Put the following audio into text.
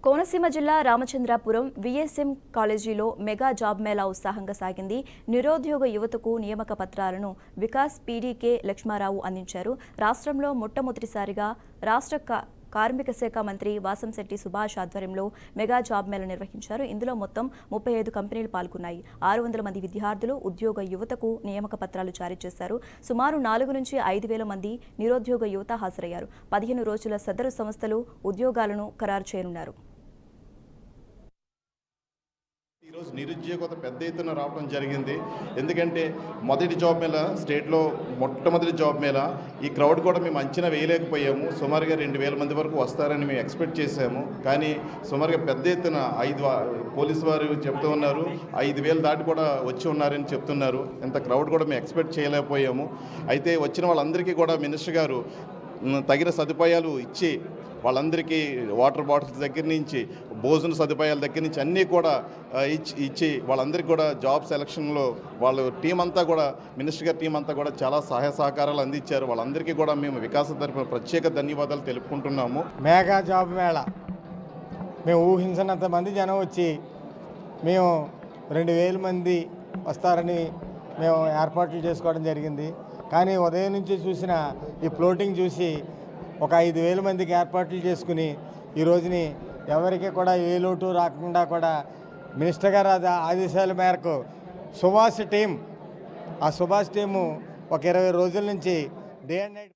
కోనసీమ జిల్లా రామచంద్రాపురం విఎస్ఎం కాలేజీలో mega job Mela ఉత్సాహంగా సాగింది. నిరుద్యోగ యువతకు నియామక పత్రాలను వికాస్ పీడీకే లక్ష్మారావు అందించారు. రాష్ట్రంలో మొట్టమొదటిసారిగా రాష్ట్ర కార్మిక శాఖ మంత్రి వాసంశెట్టి సుభాష్ ఆధ్వర్యంలో మెగా జాబ్ మేళా నిర్వహించారు. ఇందులో మొత్తం 35 కంపెనీలు పాల్గొన్నాయి. 600 మంది విద్యార్థులు, ఉద్యోగ యువతకు నియామక పత్రాలు జారీ చేశారు. సుమారు 4 నుంచి 5,000 మంది నిరుద్యోగ యువత హాజరయ్యారు. 15 రోజుల సదరు సంస్థలు ఉద్యోగాలను ఖరారు చేయనున్నారు. ఈరోజు నిరుద్యోగత పెద్ద ఎత్తున రావడం జరిగింది. ఎందుకంటే మొదటి జాబ్ మేళా, స్టేట్లో మొట్టమొదటి జాబ్ మేళా, ఈ క్రౌడ్ కూడా మేము అంచనా వేయలేకపోయాము. సుమారుగా 2,000 మంది వరకు వస్తారని మేము ఎక్స్పెక్ట్ చేశాము. కానీ సుమారుగా పెద్ద ఎత్తున పోలీసు వారు చెప్తూ ఉన్నారు, 5,000 దాటి కూడా వచ్చి ఉన్నారని చెప్తున్నారు. ఇంత క్రౌడ్ కూడా మేము ఎక్స్పెక్ట్ చేయలేకపోయాము. అయితే వచ్చిన వాళ్ళందరికీ కూడా మినిస్టర్ గారు తగిన సదుపాయాలు ఇచ్చి వాళ్ళందరికీ వాటర్ బాటిల్స్ దగ్గర నుంచి భోజన సదుపాయాల దగ్గర నుంచి అన్నీ కూడా ఇచ్చి వాళ్ళందరికీ కూడా జాబ్ సెలక్షన్లో వాళ్ళు టీం అంతా కూడా, మినిస్టర్ గారి టీం అంతా కూడా చాలా సహాయ సహకారాలు అందించారు. వాళ్ళందరికీ కూడా మేము వికాస తరపున ప్రత్యేక ధన్యవాదాలు తెలుపుకుంటున్నాము. మెగా జాబ్ మేళా మేము ఊహించినంత మంది జనం వచ్చి మేము 2,000 మంది వస్తారని మేము ఏర్పాట్లు చేసుకోవడం జరిగింది. కానీ ఉదయం నుంచి చూసిన ఈ ఫ్లోటింగ్ చూసి ఒక 5,000 మందికి ఏర్పాట్లు చేసుకుని ఈ రోజుని ఎవరికి కూడా ఏ లోటు రాకుండా కూడా మినిస్టర్ గారు ఆదేశాల మేరకు సుభాష్ టీం, ఆ సుభాష్ టీము ఒక 20 రోజుల నుంచి డే అండ్ నైట్